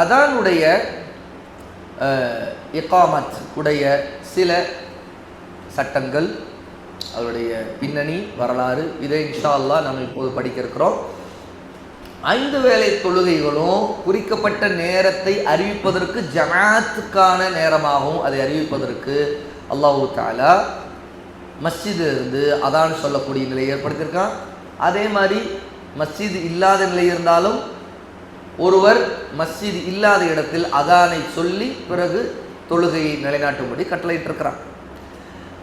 அதானுடைய இகாமத் உடைய சில சட்டங்கள், அவருடைய பின்னணி, வரலாறு, இதை இன்ஷா அல்லாஹ் நம்ம இப்போது படிக்க இருக்கிறோம். 5 வேளை தொழுகைகளும் குறிக்கப்பட்ட நேரத்தை அறிவிப்பதற்கு ஜமாத்துக்கான நேரமாகவும் அதை அறிவிப்பதற்கு அல்லாஹு தஆலா மஸ்ஜிது இருந்து அதான் சொல்லக்கூடிய நிலையை ஏற்படுத்தியிருக்கான். அதே மாதிரி மஸ்ஜிது இல்லாத நிலை இருந்தாலும் ஒருவர் மஸ்ஜிது இல்லாத இடத்தில் அதானை சொல்லி பிறகு தொழுகையை நிலைநாட்டும்படி கட்டளையிட்டிருக்கிறான்.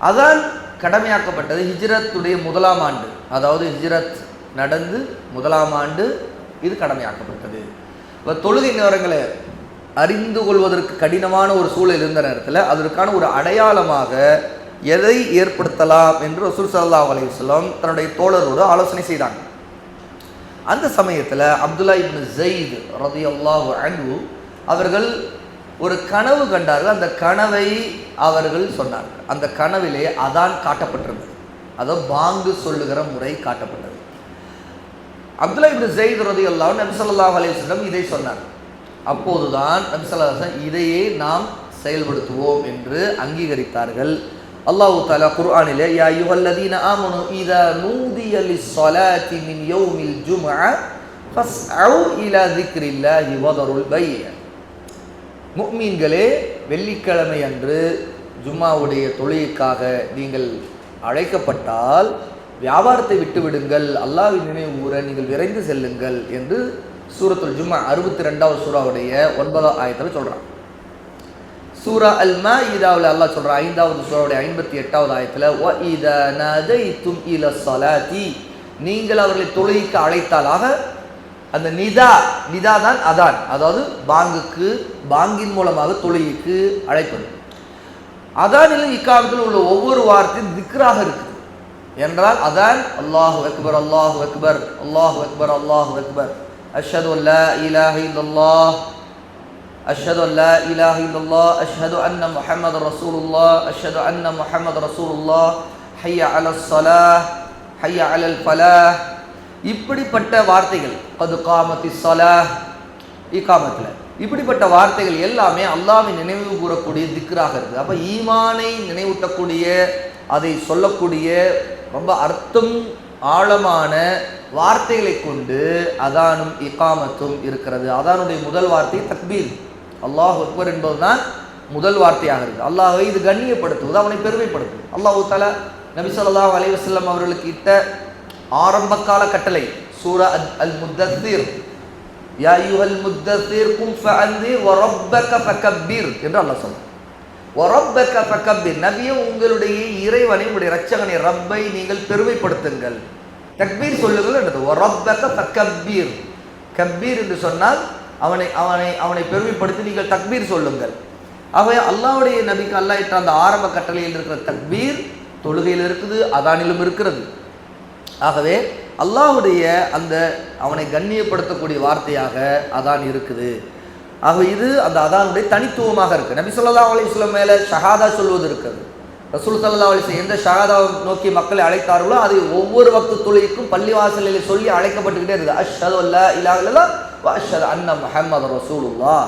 அதான் கடமையாக்கப்பட்டது ஹிஜ்ரத்துடைய 1ஆம் ஆண்டு, அதாவது ஹிஜ்ரத் நடந்து 1ஆம் ஆண்டு இது கடமையாக்கப்பட்டது. இப்போ தொழுகை நேரங்களை அறிந்து கொள்வதற்கு கடினமான ஒரு சூழல் இருந்த நேரத்தில் அதற்கான ஒரு அடையாளமாக எதை ஏற்படுத்தலாம் என்று ரசூல் ஸல்லல்லாஹு அலைஹி வஸல்லம் தன்னுடைய தோழரோடு ஆலோசனை செய்தாங்க. அந்த சமயத்தில் அப்துல்லா இப்னு ஸைத் ரலியல்லாஹு அன்ஹு அவர்கள் ஒரு கனவு கண்டார்கள். அந்த கனவை அவர்கள் சொன்னார்கள். அந்த கனவிலே அதான் காட்டப்பட்டிருந்தது, அதாவது பாங்கு சொல்லுகிற முறை காட்டப்பட்டது. அப்துல்லா இப்னு ஸைத் ரலியல்லாஹு அன்ஹு நபி ஸல்லல்லாஹு அலைஹி வஸல்லம் இதை சொன்னார். அப்போதுதான் நபி ஸல்லல்லாஹு அலைஹி வஸல்லம் இதையே நாம் செயல்படுத்துவோம் என்று அங்கீகரித்தார்கள். அல்லாஹ் தஆலா குர்ஆனிலே யா அய்யுஹல்லதீன ஆமனு இதா நூதிய லிஸ்ஸலாத்தி மின் யௌமில் ஜும்ஆ ஃபஸ்அவு இலா ஸிக்ரில்லாஹி வதருல் பை'. முஃமின்களே, வெள்ளிக்கிழமை அன்று ஜும்மாவுடைய தொழுகைக்காக நீங்கள் அழைக்கப்பட்டால் வியாபாரத்தை விட்டுவிடுங்கள், அல்லாஹ்வின் நினைவு கூற நீங்கள் விரைந்து செல்லுங்கள் என்று சூரத்துல் ஜும்ஆ 62வது சூராவுடைய 9வது ஆயத்தில் சொல்கிறான். சூரா அல் மாஇதாவில் அல்லாஹ் சொல்கிறான் 5வது சூராவுடைய 58வது ஆயத்தில் வ இதா நதைதும் இல ஸலாத்தி, நீங்கள் அவர்களை தொழுகைக்கு அழைத்தாலாக. அந்த நிதா தான் அதான், அதாவது பாங்கின் மூலமாக தொழுகைக்கு அழைப்பது. அதானிலும் இக்காமத்தில் உள்ள ஒவ்வொரு வார்த்தையும் திக்ராக இருக்குது என்றால் அதான் அல்லாஹு அக்பர் அல்லாஹு அக்பர் அல்லாஹு அக்பர் அல்லாஹு அக்பர் அஷ்ஹது அல்லா இலாஹ இல்லல்லாஹ் அஷ்ஹது அல்லா இலாஹ இல்லல்லாஹ் அஷ்ஹது அன்ன முஹம்மது ரசூலுல்லாஹ் அஷ்ஹது அன்ன முஹம்மது ரசூலுல்லாஹ் ஹய்ய அலஸ் ஸலாஹ் ஹய்ய அலல் ஃபலாஹ். இப்படிப்பட்ட வார்த்தைகள் கது காமத்தி ஸலாஹ் இகாமத்தில் இப்படிப்பட்ட வார்த்தைகள் எல்லாமே அல்லாஹ்வின் நினைவு கூறக்கூடிய திக்ராக இருக்குது. அப்போ ஈமானை நினைவூட்டக்கூடிய, அதை சொல்லக்கூடிய ரொம்ப அர்த்தம் ஆழமான வார்த்தைகளை கொண்டு அதானும் இகாமத்தும் இருக்கிறது. அதானுடைய முதல் வார்த்தை தக்பீர், அல்லாஹ் அக்பர் என்பதுதான் முதல் வார்த்தையாக இருக்குது. அல்லாஹ்வை இது கண்ணியப்படுத்துவது, அவனை பெருமைப்படுத்துவது. அல்லாஹ் தஆலா நபி ஸல்லல்லாஹு அலைஹி வஸல்லம் அவர்களுக்கு இட்ட ஆரம்பகால கட்டளை சூரா அல் முத்தஸிர் யா அய்யுஹல் முத்தஸிர் கும் ஃபஅன்திர் வ ரப்பக ஃபகப்பிர் என்று அல்லாஹ் சொல்றான். வ ரப்பக ஃபகப்பிர், நபியே உங்களுடைய இறைவனை, உங்களுடைய இரட்சகனை ரப்பை நீங்கள் பெருமைப்படுத்துங்கள், தக்பீர் சொல்லுங்கள் என்றது. வ ரப்பக ஃபகப்பிர், கப்பீர் என்று சொன்னால் அவனை பெருமைப்படுத்தி நீங்கள் தக்பீர் சொல்லுங்கள். ஆகவே அல்லாஹ்வுடைய நபிக்கு அல்லாஹ் இட்ட அந்த ஆரம்ப கட்டளையில் இருக்கிற தக்பீர் தொழுகையில் இருக்குது, அதானிலும் இருக்கிறது. ஆகவே அல்லாஹ்வுடைய அந்த அவனை கண்ணியப்படுத்தக்கூடிய வார்த்தையாக அதான் இருக்குது. ஆகவே இது அந்த அதானுடைய தனித்துவமாக இருக்குது. நபி ஸல்லல்லாஹு அலைஹி வஸல்லம் மேலே ஷஹாதா சொல்வது இருக்குது. ரசூல் ஸல்லல்லாஹு அலைஹி வஸல்லம் எந்த ஷஹாதாவை நோக்கி மக்களை அழைத்தார்களோ அது ஒவ்வொரு வக்து தொழுகைக்கும் பள்ளிவாசலில் சொல்லி அழைக்கப்பட்டுக்கிட்டே இருக்குது. அஷ்ஹது அல்லா இலாஹ இல்லல்லாஹ் வ அஷ்ஹது அன்ன முஹம்மது ரசூலுல்லாஹ்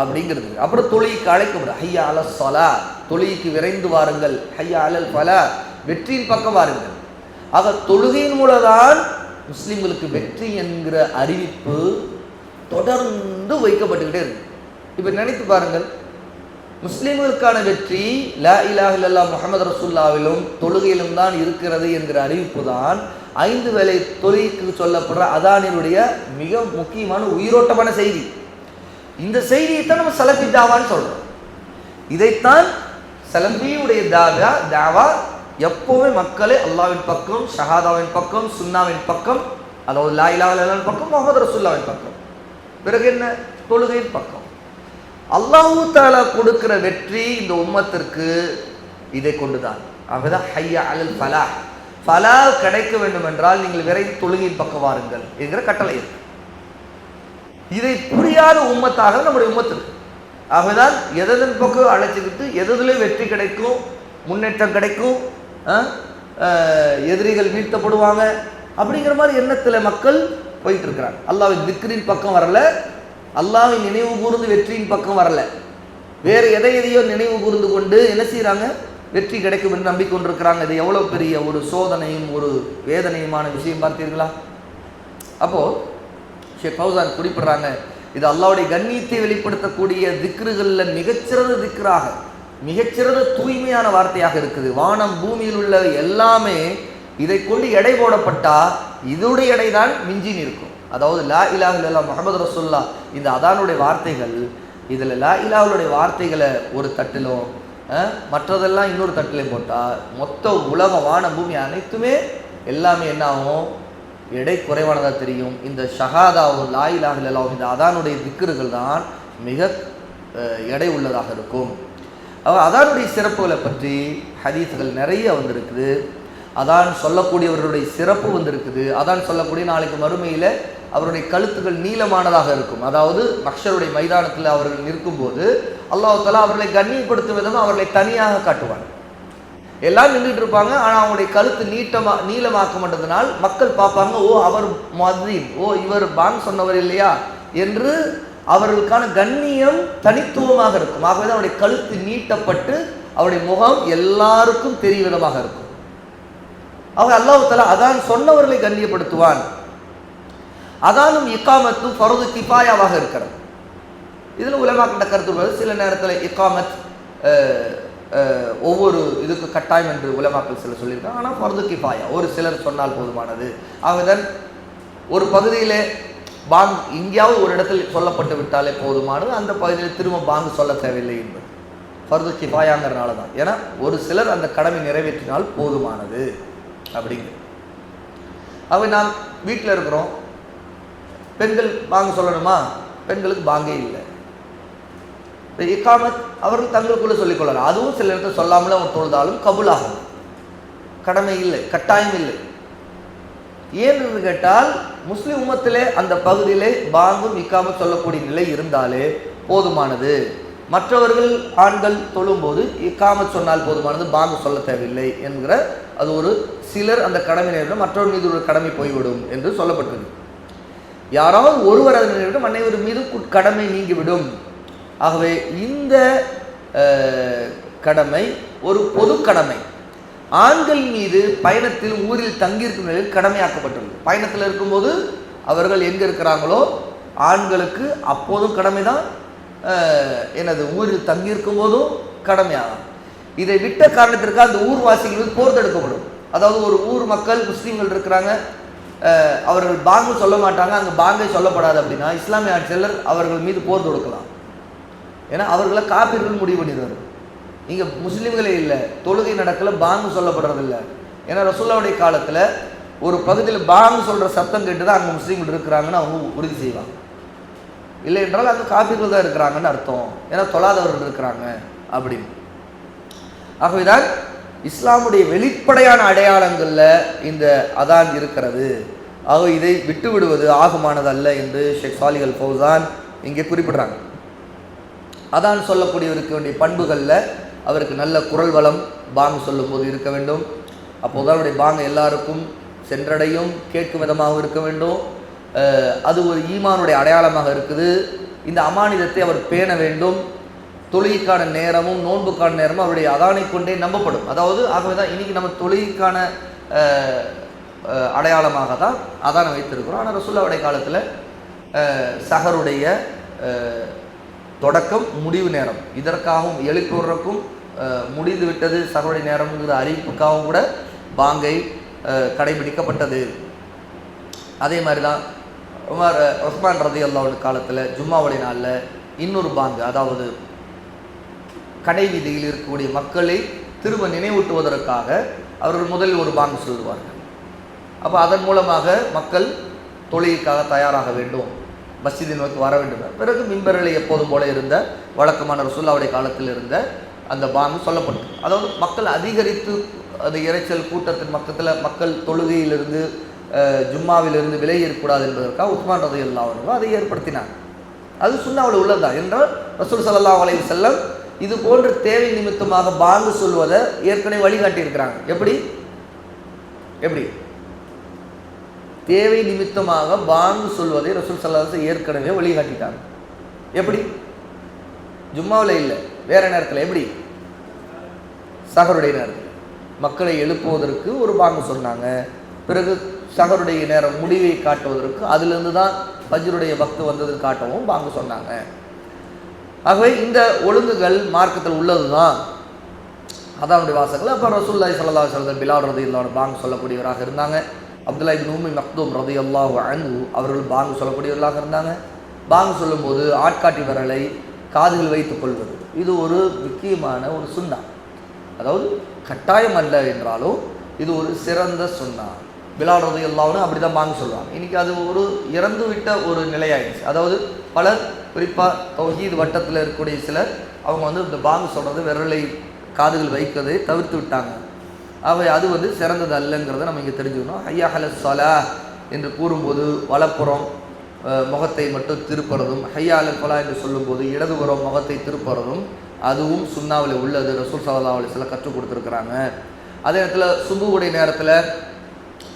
அப்படிங்கிறது. அப்புறம் தொழுகைக்கு அழைக்கப்படும் ஹய்யா அலஸ் ஸலாஹ், தொழுகைக்கு விரைந்து வாருங்கள், ஹய்யா அலல் ஃபலாஹ், வெற்றியின் பக்கம் வாருங்கள். ஆக தொழுகையின் மூலம்தான் முஸ்லிம்களுக்கு வெற்றி என்கிற அறிவிப்பு தொடர்ந்து வைக்கப்பட்டுக்கிட்டே இருக்கு. இப்போ நினைத்து பாருங்கள், முஸ்லிம்களுக்கான வெற்றி லா இலாஹ இல்லல்லாஹ் முஹம்மது ரசூலுல்லாஹ்விலும் தொழுகையிலும் தான் இருக்கிறது என்கிற அறிவிப்பு தான் 5 வேளை தொழுகைக்கு சொல்லப்படுற அதானினுடைய மிக முக்கியமான உயிரோட்டமான செய்தி. இந்த செய்தியைத்தான் நம்ம சலஃபி தாவான்னு சொல்றோம். இதைத்தான் சலஃபியுடைய தாவா எப்போவுமே மக்களை அல்லாஹ்வின் பக்கம், ஷஹாதாவின் பக்கம், சுன்னாவின் பக்கம், அதாவது லா இலாஹ இல்லல்லாஹ் பக்கம், முஹம்மது ரசூலுல்லாஹ்வின் பக்கம், பிறகு என்ன தொழுகையின் பக்கம். அல்லாஹ் தஆலா கொடுக்கிற வெற்றி இந்த உம்மத்திற்கு இதை கொண்டுதான். ஆகதான் ஹய்யா அலல் ஃபலாஹ், ஃபலாஹ் கிடைக்க வேண்டும் என்றால் நீங்கள் விரைந்து தொழுகையின் பக்கம் வாருங்கள் என்கிற கட்டளை இருக்கு. இதை புரியாத உம்மத்தாக நம்முடைய உம்மத்து இருக்கு. ஆகதான் எதன் பக்கம் அழைச்சிக்கிட்டு எதிலே வெற்றி கிடைக்கும், முன்னேற்றம் கிடைக்கும், எதிரிகள் வீழ்த்தப்படுவாங்க அப்படிங்கிற மாதிரி எண்ணத்தில் மக்கள் போயிட்டு இருக்கிறாங்க. அல்லாஹ்வின் திக்ரின் பக்கம் வரல, அல்லாஹ்வை நினைவு கூர்ந்து வெற்றியின் பக்கம் வரல, வேறு எதையோ நினைவு கூர்ந்து கொண்டு என்ன செய்கிறாங்க, வெற்றி கிடைக்கும் என்று நம்பிக்கொண்டிருக்கிறாங்க. இது எவ்வளோ பெரிய ஒரு சோதனையும் ஒரு வேதனையுமான விஷயம் பார்த்தீர்களா? அப்போது ஷேக் ஃபௌசான் குறிப்பிடுறாங்க, இது அல்லாஹ்வுடைய கண்ணியத்தை வெளிப்படுத்தக்கூடிய திக்ருகளில் மிகச்சிறந்த திக்ராக, மிகச்சிறந்த தூய்மையான வார்த்தையாக இருக்குது. வானம் பூமியில் உள்ள எல்லாமே இதை கொண்டு எடை போடப்பட்டால் இதோடைய எடை தான் மிஞ்சி நிற்கும். அதாவது லா இலாஹ இல்லல்லாஹ் முஹம்மது ரசூலுல்லாஹ் இந்த அதானுடைய வார்த்தைகள், இதில் லா இலாஹுடைய வார்த்தைகளை ஒரு தட்டிலும் மற்றதெல்லாம் இன்னொரு தட்டிலையும் போட்டால் மொத்த உலக வானம் பூமி அனைத்துமே எல்லாமே என்ன ஆகும், எடை குறைவானதாக தெரியும். இந்த ஷஹாதாவும் லா இலாஹ இல்லல்லாஹ் இந்த அதானுடைய திக்ருகள் தான் மிக எடை உள்ளதாக இருக்கும். அதானுடைய சிறப்புகளை பற்றி ஹதீஸ்கள் நிறைய வந்திருக்குது. அதான் சொல்லக்கூடியவர்களுடைய சிறப்பு வந்திருக்குது. அதான் சொல்லக்கூடிய நாளைக்கு மறுமையில் அவருடைய கழுத்துக்கள் நீளமானதாக இருக்கும். அதாவது மஹ்ஷருடைய மைதானத்தில் அவர்கள் நிற்கும்போது அல்லாஹ் தஆலா அவர்களை கண்ணியப்படுத்தும் விதமாக அவர்களை தனியாக காட்டுவாங்க. எல்லாம் நின்றுட்டு இருப்பாங்க, ஆனால் அவங்களுடைய கழுத்து நீளமாக்கப்பட்டதுனால் மக்கள் பார்ப்பாங்க, ஓ அவர் முஅzzின், ஓ இவர் பாங் சொன்னவர் இல்லையா என்று அவர்களுக்கான கண்ணியம் தனித்துவமாக இருக்கும். ஆகவே தான் அவருடைய கழுத்து நீட்டப்பட்டு அவருடைய முகம் எல்லாருக்கும் தெரிய விதமாக இருக்கும். அவங்க அல்லாஹ் தஆலா அதான் சொன்னவர்களை கண்ணியப்படுத்துவான். அதானும் இக்காமத்தும் ஃபர்து கிஃபாயாவாக இருக்கிறது. இதில் உலமாக்கிட்ட கருத்து சில நேரத்தில் இக்காமத் ஒவ்வொரு இதுக்கு கட்டாயம் என்று உலமாக்கள் சிலர் சொல்லியிருக்காங்க. ஆனால் ஃபர்து கிஃபாயா ஒரு சிலர் சொன்னால் போதுமானது. ஆகதான் ஒரு பகுதியில் பாங் எங்கேயாவது ஒரு இடத்தில் சொல்லப்பட்டு விட்டாலே போதுமானது, அந்த பகுதியில் திரும்ப பாங்கு சொல்ல தேவையில்லை என்பது ஃபர்து கிஃபாயாங்கிறனால தான். ஏன்னா ஒரு சிலர் அந்த கடமை நிறைவேற்றினால் போதுமானது அப்படிங்கிறது. அவை நாம் வீட்டில் இருக்கிறோம், பெண்கள் பாங்கு சொல்லணுமா? பெண்களுக்கு பாங்கே இல்லை. இக்காமத் அவர்கள் தங்களுக்குள்ளே சொல்லிக்கொள்ளலாம். அதுவும் சில இடத்துல சொல்லாமலே அவர் தொழுதாலும் கபூலாகும், கடமை இல்லை, கட்டாயம் இல்லை. ஏன் என்று கேட்டால் முஸ்லிம் உம்மத்திலே அந்த பகுதியிலே பாங்கும் இக்காமத் சொல்லக்கூடிய நிலை இருந்தாலே போதுமானது. மற்றவர்கள் ஆண்கள் தொழும்போது இக்காமத் சொன்னால் போதுமானது, பாங்கு சொல்ல தேவையில்லை என்கிற அது ஒரு சிலர் அந்த கடமை நேரம் மற்றவர் மீது ஒரு கடமை போய்விடும் என்று சொல்லப்பட்டது. யாராவது ஒருவர் அதை நிறைவேற்றும் அனைவர் மீது கடமை நீங்கிவிடும். ஆகவே இந்த கடமை ஒரு பொது கடமை. ஆண்கள் மீது பயணத்தில் ஊரில் தங்கியிருக்கும் நிலையில் கடமையாக்கப்பட்டுள்ளது. பயணத்தில் இருக்கும்போது அவர்கள் எங்கே இருக்கிறாங்களோ ஆண்களுக்கு அப்போதும் கடமை தான், எனது ஊரில் தங்கியிருக்கும் போதும் கடமையாகும். இதை விட்ட காரணத்திற்காக அந்த ஊர்வாசிகள் மீது போர் தடுக்கப்படும். அதாவது ஒரு ஊர் மக்கள் முஸ்லீம்கள் இருக்கிறாங்க, அவர்கள் பாங்கு சொல்ல மாட்டாங்க, அங்கே பாங்கை சொல்லப்படாது அப்படின்னா இஸ்லாமிய ஆட்சியாளர் அவர்கள் மீது போர் தொடுக்கலாம். ஏன்னா அவர்களை காப்பீர்கள் முடிவு பண்ணிடுவார். இங்கே முஸ்லீம்களே இல்லை, தொழுகை நடக்கல, பாங்கு சொல்லப்படுறதில்லை. ஏன்னா ரசூலுல்லாஹ்வுடைய காலத்தில் ஒரு பகுதியில் பாங்கு சொல்கிற சத்தம் கேட்டு தான் அங்கே முஸ்லீம்கள் இருக்கிறாங்கன்னு அவங்க உறுதி செய்வாங்க. இல்லை என்றால் அங்கே காப்பீர்கள் தான் இருக்கிறாங்கன்னு அர்த்தம், ஏன்னா தொழாதவர்கள் இருக்கிறாங்க அப்படின்னு. ஆகவேதான் இஸ்லாமுடைய வெளிப்படையான அடையாளங்களில் இந்த அதான் இருக்கிறது. ஆக இதை விட்டு விடுவது ஆகுமானதல்ல என்று ஷேக் சாலிஹ் அல் ஃபௌசான் இங்கே குறிப்பிடுறாங்க. அதான் சொல்லக்கூடியவருக்கு வேண்டிய பண்புகளில் அவருக்கு நல்ல குரல் வளம் பாங்கு சொல்லும்போது இருக்க வேண்டும். அப்போது அவருடைய பாங்கு எல்லாருக்கும் சென்றடையும், கேட்கும் விதமாக இருக்க வேண்டும். அது ஒரு ஈமானுடைய அடையாளமாக இருக்குது. இந்த அமானிதத்தை அவர் பேண வேண்டும். தொழுகைக்கான நேரமும் நோன்புக்கான நேரமும் அவருடைய அதானை கொண்டே நம்பப்படும். அதாவது ஆகவே தான் இன்றைக்கி நம்ம தொழுகைக்கான அடையாளமாக தான் அதானை வைத்திருக்கிறோம். ஆனால் ரசூலுல்லாஹ்வுடைய காலத்தில் சஹருடைய தொடக்கம் முடிவு நேரம், இதற்காகவும் எழுப்புவதற்கும் முடிந்து விட்டது சஹருடைய நேரம்ங்கிற அறிவிப்புக்காகவும் கூட பாங்கை கடைபிடிக்கப்பட்டது. அதே மாதிரி தான் உஸ்மான் ரலியல்லாஹு அன்ஹு காலத்தில் ஜும்மாவுடைய நாளில் இன்னொரு பாங்கு, அதாவது கடை வீதியில் இருக்கக்கூடிய மக்களை திரும்ப நினைவூட்டுவதற்காக அவர்கள் முதலில் ஒரு பாங்கு சொல்லுவார்கள். அப்போ அதன் மூலமாக மக்கள் தொழுகைக்காக தயாராக வேண்டும், மஸ்ஜிதை நோக்கி வர வேண்டும். பிறகு மிம்பர்களை எப்போதும் போல இருந்த வழக்கமான ரசூலுல்லாஹ்வுடைய காலத்தில் இருந்த அந்த பாங்கு சொல்லப்பட்டது. அதாவது மக்கள் அதிகரித்து அந்த இறைச்சல் கூட்டத்தின் பக்கத்தில் மக்கள் தொழுகையிலிருந்து ஜும்மாவிலிருந்து விலகி இருக்கக்கூடாது என்பதற்காக உஸ்மான் ரலியல்லாஹு அன்ஹு அதை ஏற்படுத்தினாங்க. அது சுன்னாவில் உள்ளதுதான் என்றால் ரசூல் ஸல்லல்லாஹு அலைஹி வஸல்லம் இது போன்ற தேவை நிமித்தமாக பாங்கு சொல்வதை ஏற்கனவே வழிகாட்டி இருக்கிறாங்க. எப்படி எப்படி தேவை நிமித்தமாக பாங்கு சொல்வதை ரசூல் ஸல்லல்லாஹு அலைஹி வஸல்லம் ஏற்கனவே வழிகாட்டிட்டாங்க. எப்படி? ஜும்மாவில் இல்லை, வேற நேரத்தில். எப்படி? சஹருடைய நேரத்தில் மக்களை எழுப்புவதற்கு ஒரு பாங்கு சொன்னாங்க. பிறகு சஹருடைய நேரம் முடிவை காட்டுவதற்கு அதிலிருந்து தான் ஃபஜ்ருடைய வக்து வந்தது காட்டவும் பாங்கு சொன்னாங்க. ஆகவே இந்த ஒழுங்குகள் மார்க்கத்தில் உள்ளது தான் அதானுடைய வாசகங்கள். அப்போ ரசூலுல்லாஹி ஸல்லல்லாஹு அலைஹி வஸல்லம் பிலால் ரலியல்லாஹு அன்ஹு பாங்கு சொல்லக்கூடியவராக இருந்தாங்க. அப்துல்லா இப்னு உம்மி மக்தூம் ரலியல்லாஹு அன்ஹு அவர்கள் பாங்கு சொல்லக்கூடியவர்களாக இருந்தாங்க. பாங்கு சொல்லும்போது ஆட்காட்டி விரலை காதில் வைத்துக் கொள்வது இது ஒரு முக்கியமான ஒரு சுன்னா. அதாவது கட்டாயம் அல்ல என்றாலும் இது ஒரு சிறந்த சுன்னா. பிலால் ரலியல்லாஹு அன்ஹு அப்படி தான் பாங்கு சொல்லுவாங்க. இன்றைக்கி அது ஒரு இறந்து விட்ட ஒரு நிலையாயிடுச்சு. அதாவது பலர் குறிப்பாக தௌஹீத் வட்டத்தில் இருக்கக்கூடிய சிலர் அவங்க இந்த பாங்கு சொல்கிறது விரலை காதுகள் வைக்கிறதை தவிர்த்து விட்டாங்க. அவை அது சிறந்தது அல்லங்கிறத நம்ம இங்கே தெரிஞ்சுக்கணும். ஹய்யா அலஸ் ஸலாஹ் என்று கூறும்போது வலப்புறம் முகத்தை மட்டும் திருப்புறதும், ஹய்யா அலல் ஃபலாஹ் என்று சொல்லும்போது இடதுபுறம் முகத்தை திருப்புறதும் அதுவும் சுன்னாவில் உள்ளது. ரசூல் ஸல்லல்லாஹு அலைஹி வஸல்லம் கற்றுக் கொடுத்துருக்குறாங்க. அதே நேரத்தில் சுபுவுடைய நேரத்தில்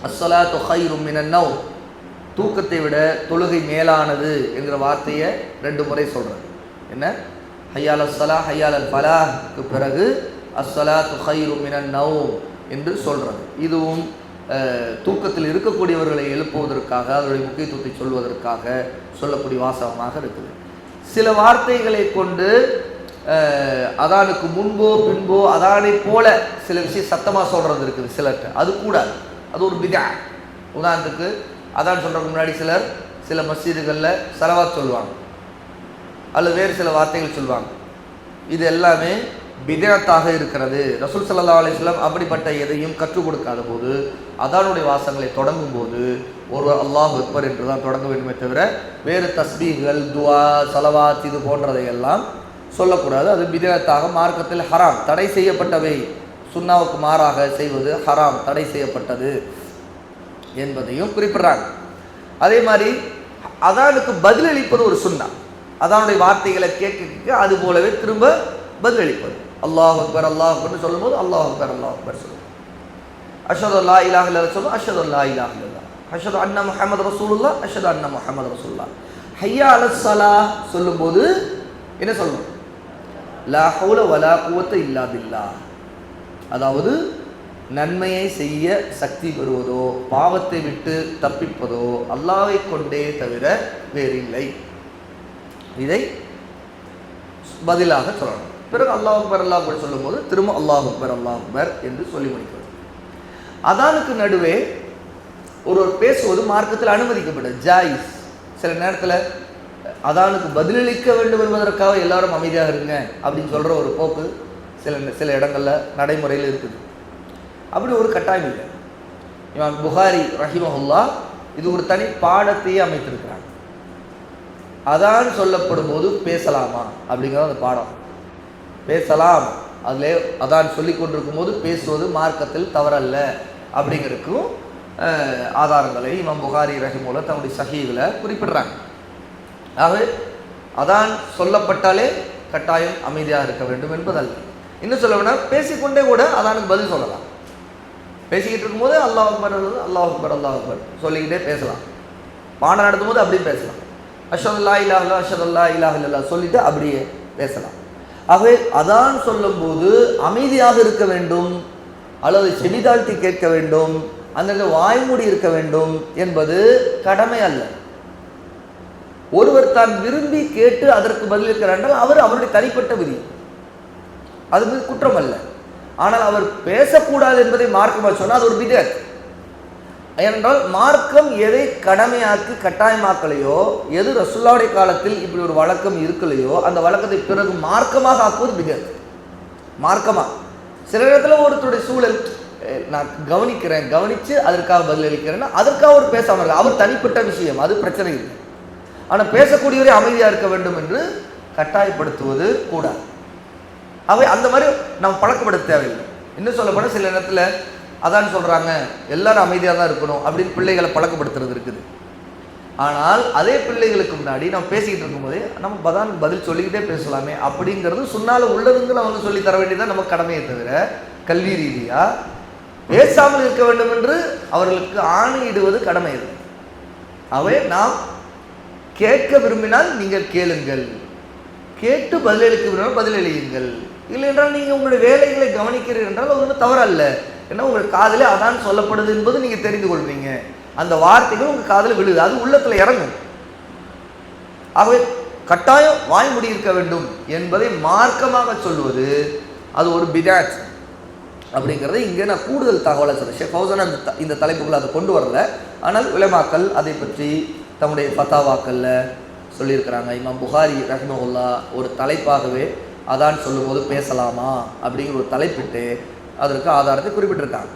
அஸ்ஸலாத்து கைரும் மினன் நௌம், தூக்கத்தை விட தொழுகை மேலானது என்கிற வார்த்தையை 2 முறை சொல்கிறது. என்ன? ஹய்யா அலஸ் ஸலாஹ் ஹய்யா அலல் ஃபலாஹ்க்கு பிறகு அஸ்ஸலாத்து கைரும் மினன் நௌம் என்று சொல்கிறது. இதுவும் தூக்கத்தில் இருக்கக்கூடியவர்களை எழுப்புவதற்காக அதனுடைய முக்கியத்துவத்தை சொல்வதற்காக சொல்லக்கூடிய வாசகமாக இருக்குது. சில வார்த்தைகளை கொண்டு அதானுக்கு முன்போ பின்போ அதானை போல சில விஷயம் சத்தமாக சொல்கிறது இருக்குது சிலர்கிட்ட. அது கூடாது, அது ஒரு பிதா. உதாரணத்துக்கு அதான் சொல்கிறதுக்கு முன்னாடி சில மஸ்ஜிதுகளில் ஸலவாத் சொல்லுவாங்க அல்லது வேறு சில வார்த்தைகள் சொல்லுவாங்க. இது எல்லாமே பிதஅத்தாக இருக்கிறது. ரசூல் ஸல்லல்லாஹு அலைஹி வஸல்லம் அப்படிப்பட்ட எதையும் கற்றுக் கொடுக்காத போது அதானுடைய வாசகங்களை தொடங்கும் போது ஒரு அல்லாஹ் அக்பர் என்று தான் தொடங்க வேண்டுமே தவிர வேறு தஸ்பீஹ்கள், துஆ, ஸலவாத் இது போன்றதையெல்லாம் சொல்லக்கூடாது. அது பிதஅத்தாக மார்க்கத்தில் ஹராம், தடை செய்யப்பட்டவை. சுன்னாவுக்கு மாறாக செய்வது ஹராம், தடை செய்யப்பட்டது என்பதையும் குறிப்பிடுறாங்க. அதே மாதிரி அதானுக்கு பதிலளிப்பது ஒரு சுன்னா. அதானுடைய வார்த்தைகளை கேட்க அது போலவே திரும்ப பதிலளிப்பது. அல்லாஹ் அக்பர் அல்லாஹ் அக்பர்னு சொல்லும்போது அல்லாஹ் அக்பர் அல்லாஹ் அக்பர் சொல்லுவோம். அஷ்ஹது அல்லா இலாஹ இல்லல்லாஹ் சொல்லுவோம், அஷ்ஹது அல்லா இலாஹ இல்லல்லாஹ். அஷ்ஹது அன்ன முஹம்மது ரசூலுல்லாஹ், அஷ்ஹது அன்ன முஹம்மது ரசூலுல்லாஹ். ஹய்யா அலஸ் ஸலாஹ் சொல்லும்போது என்ன சொல்லணும்? லா ஹவுல வலா குவத்த இல்லா பில்லாஹ். அதாவது நன்மையை செய்ய சக்தி பெறுவதோ பாவத்தை விட்டு தப்பிப்பதோ அல்லாஹ்வை கொண்டே தவிர வேறில்லை. இதை பதிலாக சொல்லணும். பிறகு அல்லாஹ் அக்பர் அல்லாஹ் அக்பர் சொல்லும்போது திரும்ப அல்லாஹ் அக்பர் அல்லாஹ் அக்பர் என்று சொல்லி முடிக்கிறது. அதானுக்கு நடுவே ஒருவர் பேசுவது மார்க்கத்தில் அனுமதிக்கப்பட்டது, ஜாயிஸ். சில நேரத்தில் அதானுக்கு பதிலளிக்க வேண்டும் என்பதற்காக எல்லாரும் அமைதியாக இருங்க அப்படின்னு சொல்கிற ஒரு போக்கு சில இடங்களில் நடைமுறையில் இருக்குது. அப்படி ஒரு கட்டாயம் இல்லை. இமாம் புகாரி ரஹிமஹுல்லாஹ் இது ஒரு தனி பாடத்தையே அமைத்திருக்கிறாங்க. அதான் சொல்லப்படும் போது பேசலாமா அப்படிங்கிறது அந்த பாடம். பேசலாம், அதில் அதான் சொல்லி கொண்டிருக்கும் போது பேசுவது மார்க்கத்தில் தவறல்ல அப்படிங்கிறதுக்கும் ஆதாரங்களை இமாம் புகாரி ரஹிமஹுல்லாஹ் தன்னுடைய சஹீஹ்ல குறிப்பிடுறாங்க. ஆகவே அதான் சொல்லப்பட்டாலே கட்டாயம் அமைதியாக இருக்க வேண்டும் என்பதல்ல. இன்னும் சொல்ல வேணா பேசிக்கொண்டே கூட அதானுக்கு பதில் சொல்லலாம். பேசிக்கிட்டு இருக்கும்போது அல்லாஹ் அக்பர் அல்லாஹ் அக்பர் அல்லாஹ் அக்பர் சொல்லிக்கிட்டே பேசலாம். பாடம் நடத்தும் போது அப்படியே பேசலாம். அஷ்ஹது அல்லா இலாஹ இல்லல்லாஹ் அஷ்ஹது அல்லா இலாஹ இல்லல்லாஹ் சொல்லிட்டு அப்படியே பேசலாம். ஆகவே அதான் சொல்லும்போது அமைதியாக இருக்க வேண்டும் அல்லது செவிதாழ்த்தி கேட்க வேண்டும், அந்த வாய்மூடி இருக்க வேண்டும் என்பது கடமை அல்ல. ஒருவர் தான் விரும்பி கேட்டு அதற்கு பதிலளிக்கிறார் என்றால் அவருடைய தனிப்பட்ட விதி, அது குற்றம் அல்ல. ஆனால் அவர் பேசக்கூடாது என்பதை மார்க்கம் சொன்னால் அது ஒரு பிதஅத். ஏனென்றால் மார்க்கம் எதை கடமையாக்கி கட்டாயமாக்கலையோ, எது ரசூலுல்லாஹ்வுடைய காலத்தில் இப்படி ஒரு வழக்கம் இருக்கலையோ அந்த வழக்கத்தை பிறகு மார்க்கமாக ஆக்குவது பிதஅத். மார்க்கமாக சில இடத்துல ஒருத்தருடைய சூழல் நான் கவனித்து அதற்காக பதிலளிக்கிறேன்னா அதற்காக அவர் பேசாமல் இருக்க, அவர் தனிப்பட்ட விஷயம், அது பிரச்சனை இல்லை. ஆனால் பேசக்கூடியவரே அமைதியாக இருக்க வேண்டும் என்று கட்டாயப்படுத்துவது கூடாது. அவை அந்த மாதிரி நம்ம பழக்கப்படுத்த தேவையில்லை. இன்னும் சொல்லப்போனால் சில நேரத்தில் அதான் சொல்கிறாங்க எல்லாரும் அமைதியாக தான் இருக்கணும் அப்படின்னு பிள்ளைகளை பழக்கப்படுத்துறது இருக்குது. ஆனால் அதே பிள்ளைகளுக்கு முன்னாடி நம்ம பேசிக்கிட்டு இருக்கும்போதே நம்ம பதில் சொல்லிக்கிட்டே பேசலாமே அப்படிங்கிறது சுன்னால உள்ளதுங்கிற அவங்க சொல்லி தர வேண்டியதான் நம்ம கடமையை தவிர கல்வி ரீதியாக பேசாமல் இருக்க வேண்டும் என்று அவர்களுக்கு ஆணையிடுவது கடமை இல்லை. அவை நாம் கேட்க விரும்பினால் நீங்கள் கேளுங்கள், கேட்டு பதிலளிக்கிறீர்கள் பதிலளியுங்கள். இல்லை என்றால் நீங்கள் உங்களுடைய வேலைகளை கவனிக்கிறீர்கள் என்றால் அது ஒன்றும் தவறல்ல. ஏன்னா உங்கள் காதில் அதான் சொல்லப்படுது என்பது நீங்கள் தெரிந்து கொள்வீங்க. அந்த வார்த்தைகள் உங்கள் காதில் விழுது, அது உள்ளத்தில் இறங்கும். ஆகவே கட்டாயம் வாய்மொழி இருக்க வேண்டும் என்பதை மார்க்கமாக சொல்வது அது ஒரு பிதாத் அப்படிங்கிறது இங்கே நான் கூடுதல் தகவலை சொல்கிறேன். ஷேக் ஃபௌசான் இந்த தலைப்புகளை அதை கொண்டு வரல, ஆனால் உலமாக்கள் அதை பற்றி தம்முடைய ஃபத்தாவாக்களில் சொல்லியிருக்கிறாங்க. இமாம் புகாரி ரஹ்மஹுல்லா ஒரு தலைப்பாகவே அதான் சொல்லும்போது பேசலாமா அப்படிங்கிற ஒரு தலைப்பிட்டு அதற்கு ஆதாரத்தை குறிப்பிட்டிருக்காங்க.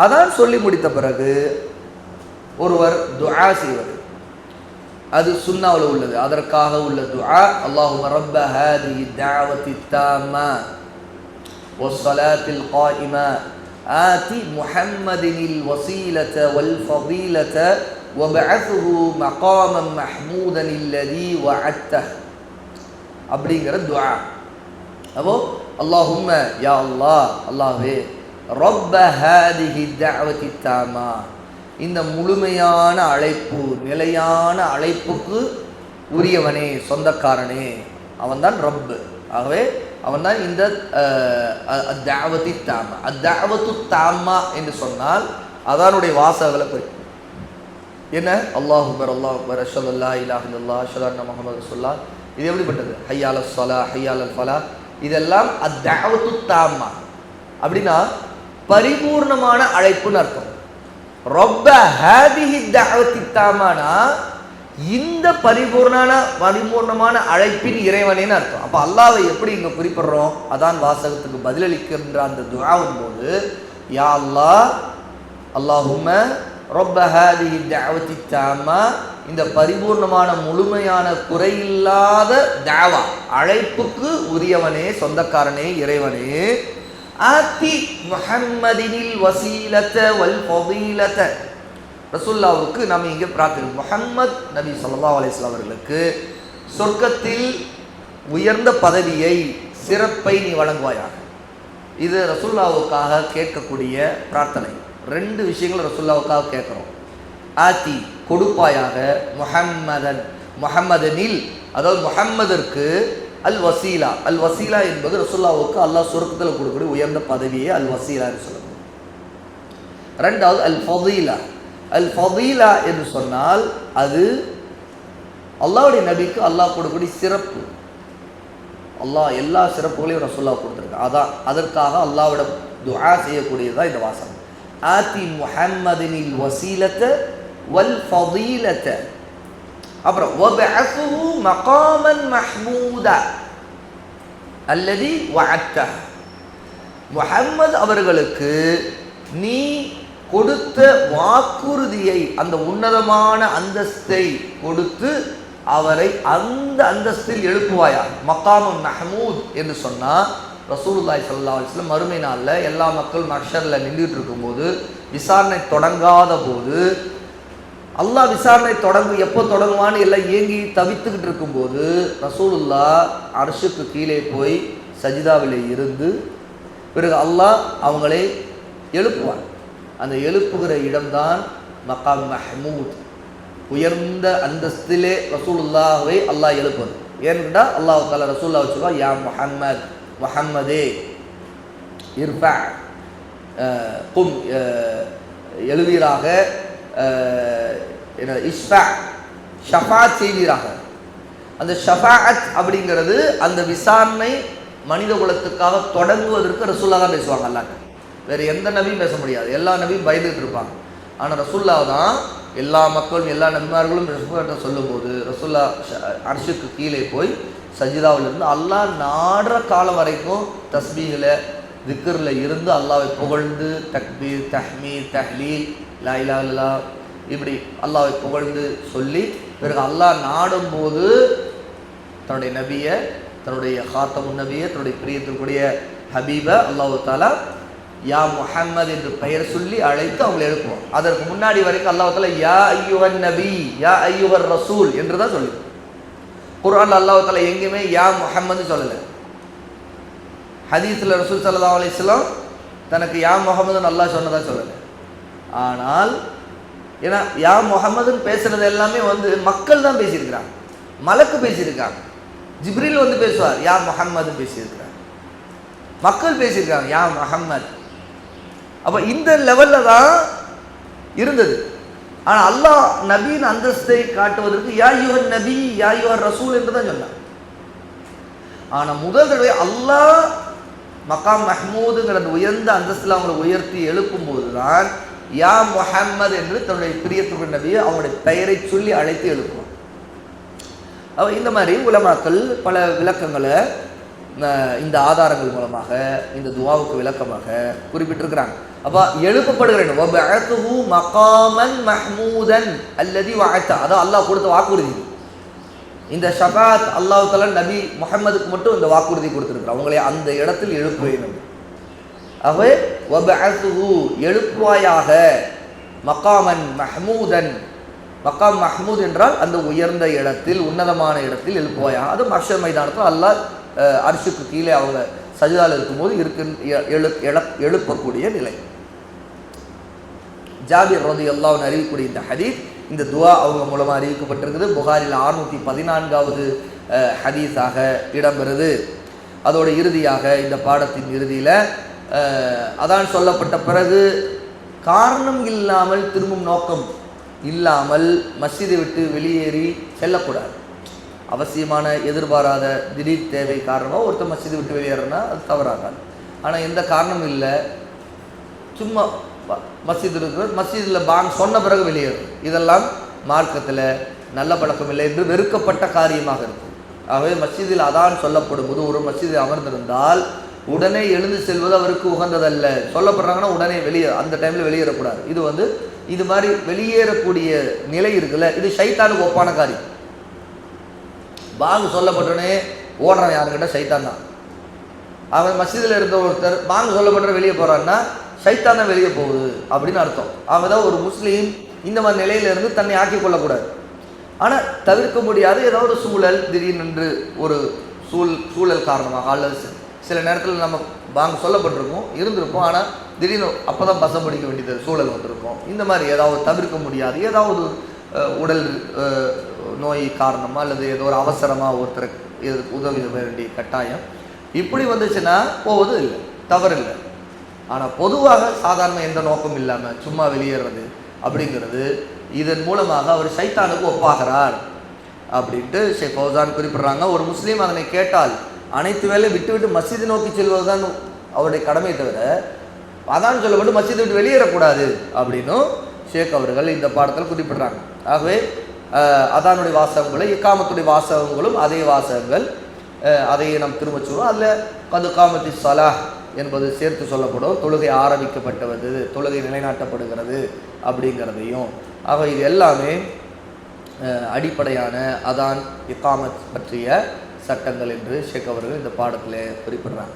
அதான் சொல்லி முடித்த பிறகு ஒருவர் துஆ செய்வது, அது சுன்னாவில் உள்ளது, அதற்காக உள்ள துஆ. அல்லாஹும்ம ரப்ப ஹாதிஹி தஅவத்தி தாம்மா வஸ்ஸலாத்தில் காயிமா ஆதி முஹம்மதினில் வஸீலத வல் ஃபதீலத வபஅத்ஹு மகாமன் மஹ்மூதன் அல்லதி வஅத்தஹ் அப்படிங்கிற துஆ. அப்போ அல்லாஹும்ம யா அல்லாஹ், அல்லாஹ்வே, ரப்ப ஹாதிஹி தஅவத்தி தாம்மா, இந்த முழுமையான அழைப்பு, நிலையான அழைப்புக்கு உரியவனே, சொந்தக்காரனே, அவன்தான் ரப்பு. ஆகவே அவன்தான் இந்த அத்தாவத்தி தாமா. அத்தாவத்து தாமா என்று சொன்னால் அதனுடைய வாசகங்களை குறிக்கும். என்ன? அல்லாஹ் அக்பர், அல்லாஹ் அக்பர், அஷ்ஹது அல்லா இலாஹ இல்லல்லாஹ், அஷ்ஹது அன்ன முஹம்மது ரசூலுல்லாஹ். இது எப்படிப்பட்டது? ஹய்யால ஸலா, ஹய்யால ஃபலா, இதெல்லாம் அத்தாவத்து தாமா. அப்படின்னா பரிபூர்ணமான அழைப்புன்னு அர்த்தம். ரப்ப ஹாதிஹி தஅவத்தி தாமானா இந்த பரிபூர்ணமான அழைப்பின் இறைவனேன்னு அர்த்தம். அப்போ அல்லாஹ்வை எப்படி இங்கே குறிப்பிடுறோம்? அதான் வாசகத்துக்கு பதிலளிக்கின்ற அந்த துஆவின் போது யா அல்லாஹ், அல்லாஹும்ம ரப்ப ஹாதிஹி தஅவத்தி தாமா, இந்த பரிபூர்ணமான முழுமையான குறையில்லாத தாவா அழைப்புக்கு உரியவனே, சொந்தக்காரனே, இறைவனே, ஆத்தி முஹம்மதினில் வஸீலத வல் ஃபதீலத, ரசூலுல்லாஹ்வுக்கு நாம் இங்கே பிரார்த்திக்கிறோம். முஹம்மத் நபி ஸல்லல்லாஹு அலைஹி வஸல்லம் அவர்களுக்கு சொர்க்கத்தில் உயர்ந்த பதவியை, சிறப்பை நீ வழங்குவாயாக. இது ரசூலுல்லாஹ்வுக்காக கேட்கக்கூடிய பிரார்த்தனை. ரெண்டு விஷயங்கள் ரசூலுல்லாஹ்வுக்காக கேட்குறோம். ஆத்தி கொடுப்பாயாக, முஹம்மதன் முஹம்மதனில், அதாவது முஹம்மதற்கு அல் வசீலா. அல் வசீலா என்பது ரசூலுல்லாஹ்வுக்கு அல்லாஹ் சொர்க்கத்தில் கொடுக்கக்கூடிய உயர்ந்த பதவியே அல் வசீலா என்று சொல்லணும். ரெண்டாவது அல் ஃபதீலா. அல் ஃபதீலா என்று சொன்னால் அது அல்லாஹ்வுடைய நபிக்கு அல்லாஹ் கொடுக்கக்கூடிய சிறப்பு. அல்லாஹ் எல்லா சிறப்புகளையும் ரசூலுல்லாஹ் கொடுத்துருக்காங்க. அதான் அதற்காக அல்லாஹ்விடம் துஆ செய்யக்கூடியதுதான் இந்த வாசகம். ஆத்தி முஹம்மதினில் வசீலத வல் ஃபதீலத. அப்புறம் வபஅத்ஹு மகாமன் மஹ்மூதா அல்லதி வஅத்தஹ், முஹம்மது அவர்களுக்கு நீ கொடுத்த வாக்குறுதியை, அந்த உன்னதமான அந்தஸ்தை கொடுத்து அவரை அந்த அந்தஸ்தில் எழுப்புவாயா. மகாமன் மஹ்மூத் என்று சொன்னால் ரசூலுல்லாஹி ஸல்லல்லாஹு அலைஹி வஸல்லம் மறுமை நாளில் எல்லா மக்கள் மஹ்ஷரில் நின்றுட்டு இருக்கும்போது, விசாரணை தொடங்காத போது, அல்லாஹ் விசாரணை எப்போ தொடங்குவான்னு எல்லாம் ஏங்கி தவித்துக்கிட்டு இருக்கும்போது ரசூலுல்லாஹ் அர்ஷுக்கு கீழே போய் சஜிதாவில் இருந்து பிறகு அல்லாஹ் அவங்களை எழுப்புவார். அந்த எழுப்புகிற இடம்தான் மகாம் மஹ்மூத், உயர்ந்த அந்தஸ்திலே ரசூலுல்லாஹ்வை அல்லாஹ் எழுப்புவது. ஏனென்றால் அல்லாஹ் தஆலா ரசூலுல்லாஹ் சொல்லுவார், யா முஹம்மத், முஹம்மதே, இர்ஃபா கும், எழுவீராக, இஷ்ஃபா, ஷஃபாத் செய்வீராக. அந்த ஷஃபாஅத் அப்படிங்கிறது அந்த விசாரணை மனித குலத்துக்காக தொடங்குவதற்கு ரசூலுல்லாஹ் தான் பேசுவாங்க. அல்லாஹ் வேறு எந்த நபியும் பேச முடியாது. எல்லா நபியும் பயந்துட்டு இருப்பாங்க. ஆனால் ரசூலுல்லாஹ் தான் எல்லா மக்களும், எல்லா நபிமார்களும் ரசூலுல்லாஹ் சொல்லும்போது ரசூலுல்லாஹ் அர்ஷுக்கு கீழே போய் சஜிதாவில் இருந்து அல்லாஹ் நாடுற காலம் வரைக்கும் தஸ்பீஹில், திக்ரில் இருந்து அல்லாஹ்வை புகழ்ந்து தக்பீர், தஹ்மீத், தஹ்லீல், லா இலாஹா இல்லல்லாஹ் இப்படி அல்லாஹ்வை புகழ்ந்து சொல்லி பிறகு அல்லாஹ் நாடும்போது தன்னுடைய நபியை, தன்னுடைய ஹாத்தமுன் நபியை, தன்னுடைய பிரியத்திற்குரிய ஹபீபை அல்லாஹ் தஆலா யா முஹம்மது என்று பெயர் சொல்லி அழைத்து அவங்களை எழுப்புவோம். அதற்கு முன்னாடி வரைக்கும் அல்லாஹ் தஆலா யா ஐயுஹன் நபி, யா ஐயுஹர் ரசூல் என்று தான் சொல்லி. குர்ஆன்ல அல்லாஹ் தஆலா எங்கேயுமே யா முஹம்மது சொல்லலை. ஹதீஸில் ரசூல் ஸல்லல்லாஹு அலைஹி வஸல்லம் தனக்கு யா முஹம்மதுன்னு அல்லாஹ் சொன்னதா சொல்லலை. ஆனால் ஏன்னா யா முஹம்மதுன்னு பேசுறது எல்லாமே மக்கள் தான் பேசியிருக்கிறாங்க, மலக்கு பேசியிருக்காங்க. ஜிப்ரீல் வந்து பேசுவார், யா முஹம்மது பேசியிருக்கிறார். மக்கள் பேசியிருக்காங்க, யா முஹம்மத். அப்போ இந்த லெவலில் தான் இருந்தது. ஆனால் அல்லாஹ் நபியின் அந்தஸ்தை காட்டுவதற்கு யா யுஹன் நபி யா யுஹர் ரசூல் என்று தான் சொன்னான். ஆனால் முதல் தடவை அல்லாஹ் மகாம் மஹ்மூதுங்கிற அந்த உயர்ந்த அந்தஸ்தில் அவங்களை உயர்த்தி எழுப்பும் போது தான் யா முஹம்மது என்று தன்னுடைய பிரியத்துக்குரிய நபியை அவங்களுடைய பெயரை சொல்லி அழைத்து எழுப்புவான். அவ இந்த மாதிரி உலமாக்கள் பல விளக்கங்களை இந்த ஆதாரங்கள் மூலமாக இந்த துவாவுக்கு விளக்கமாக குறிப்பிட்டிருக்கிறாங்க. அப்போ எழுப்பப்படுகிறேன் மகாமன் மஹ்மூதன் அல்லதி வஅத, அதான் அல்லாஹ் கொடுத்த வாக்குறுதி. இந்த ஷஃபாத் அல்லாஹ் தஆலா நபி முஹம்மதுக்கு மட்டும் இந்த வாக்குறுதி கொடுத்திருக்கிறார், அவங்களை அந்த இடத்தில் எழுப்புவேன். ஆகவே வபஅத்ஹு எழுப்புவாயாக, மகாமன் மஹ்மூதன், மகாம் மஹ்மூத் என்றால் அந்த உயர்ந்த இடத்தில் உன்னதமான இடத்தில் எழுப்புவாயாக. அது மஹ்ஷர் மைதானத்தில் அல்லாஹ் அர்ஷுக்கு கீழே அவங்க சஜ்தால இருக்கும்போது எழுப்பக்கூடிய நிலை. ஜாபிர் ரலியல்லாஹு அன்ஹு அறிவிக்கக்கூடிய இந்த ஹதீஸ், இந்த துவா அவங்க மூலமாக அறிவிக்கப்பட்டிருக்குது. புகாரில் 614வது ஹதீஸாக இடம்பெறுது. அதோட இறுதியாக இந்த பாடத்தின் இறுதியில் அதான் சொல்லப்பட்ட பிறகு காரணம் இல்லாமல் திரும்பும் நோக்கம் இல்லாமல் மஸ்ஜிதை விட்டு வெளியேறி செல்லக்கூடாது. அவசியமான எதிர்பாராத திடீர் தேவை காரணமாக ஒருத்தர் மஸ்ஜிதை விட்டு வெளியேறனா அது தவறாகாது. ஆனால் எந்த காரணமும் இல்லை, சும்மா மஸ்ஜித் இருக்கிறது, மஸ்ஜிதில் பாங் சொன்ன பிறகு வெளியேறும், இதெல்லாம் மார்க்கத்தில் நல்ல பழக்கம் இல்லை என்று வெறுக்கப்பட்ட காரியமாக இருக்கும். ஆகவே மஸ்ஜிதில் அதான் சொல்லப்படும் போது ஒரு மஸ்ஜிதில் அமர்ந்திருந்தால் உடனே எழுந்து செல்வது அவருக்கு உகந்ததல்ல. சொல்லப்படுறாங்கன்னா உடனே அந்த டைமில் வெளியேறக்கூடாது. இது மாதிரி வெளியேறக்கூடிய நிலை இருக்குல்ல, இது ஷைத்தானுக்கு ஒப்பான காரியம். பாங்கு சொல்லப்பட்டோடனே ஓடுறான் யாருக்கிட்ட, ஷைத்தான் தான். அவன் மஸ்ஜிதில் இருந்த ஒருத்தர் பாங்கு சொல்லப்பட்ட வெளியே போகிறான்னா ஷைத்தான் தான் வெளியே போகுது அப்படின்னு அர்த்தம். அவங்க தான் ஒரு முஸ்லீம் இந்த மாதிரி நிலையிலிருந்து தன்னை ஆக்கிக் கொள்ளக்கூடாது. ஆனால் தவிர்க்க முடியாது ஏதாவது சூழல், திடீரென்று ஒரு சூழல் காரணமாக அல்லது சில நேரத்தில் நம்ம பாங்கு சொல்லப்பட்டிருக்கோம் இருந்திருப்போம், ஆனால் திடீர்னு அப்போ தான் பசம் பிடிக்க வேண்டியது சூழல் வந்திருக்கும். இந்த மாதிரி ஏதாவது தவிர்க்க முடியாது, ஏதாவது உடல் நோய் காரணமாக அல்லது ஏதோ ஒரு அவசரமாக ஒருத்தருக்கு உதவி வேண்டிய கட்டாயம் இப்படி வந்துச்சுன்னா போவது இல்லை, தவறு இல்லை. ஆனால் பொதுவாக சாதாரண எந்த நோக்கம் இல்லாமல் சும்மா வெளியேறது அப்படிங்கிறது இதன் மூலமாக அவர் ஷைத்தானுக்கு ஒப்பாகிறார் அப்படின்ட்டு ஷேக் ஃபௌசான் குறிப்பிட்றாங்க. ஒரு முஸ்லீம் அதனை கேட்டால் அனைத்து வேலையும் விட்டு மஸ்ஜிதை நோக்கி செல்வது தான் அவருடைய கடமை தவிர அதான் சொல்லப்பட்டு மஸ்ஜிதை விட்டு வெளியேறக்கூடாது அப்படின்னும் ஷேக் அவர்கள் இந்த பாடத்தில் குறிப்பிட்றாங்க. ஆகவே அதானுடைய வாசகங்களும் இக்காமத்துடைய வாசகங்களும் அதே வாசகங்கள், அதையே நாம் திரும்ப சொல்லுவோம். அதில் கது காமத்தி சலாஹ் என்பது சேர்த்து சொல்லப்படும், தொழுகை ஆரம்பிக்கப்பட்டது, தொழுகை நிலைநாட்டப்படுகிறது அப்படிங்கிறதையும். ஆக இது எல்லாமே அடிப்படையான அதான் இக்காமத் பற்றிய சட்டங்கள் என்று ஷேக் அவர்கள் இந்த பாடத்தில் குறிப்பிடுறாங்க.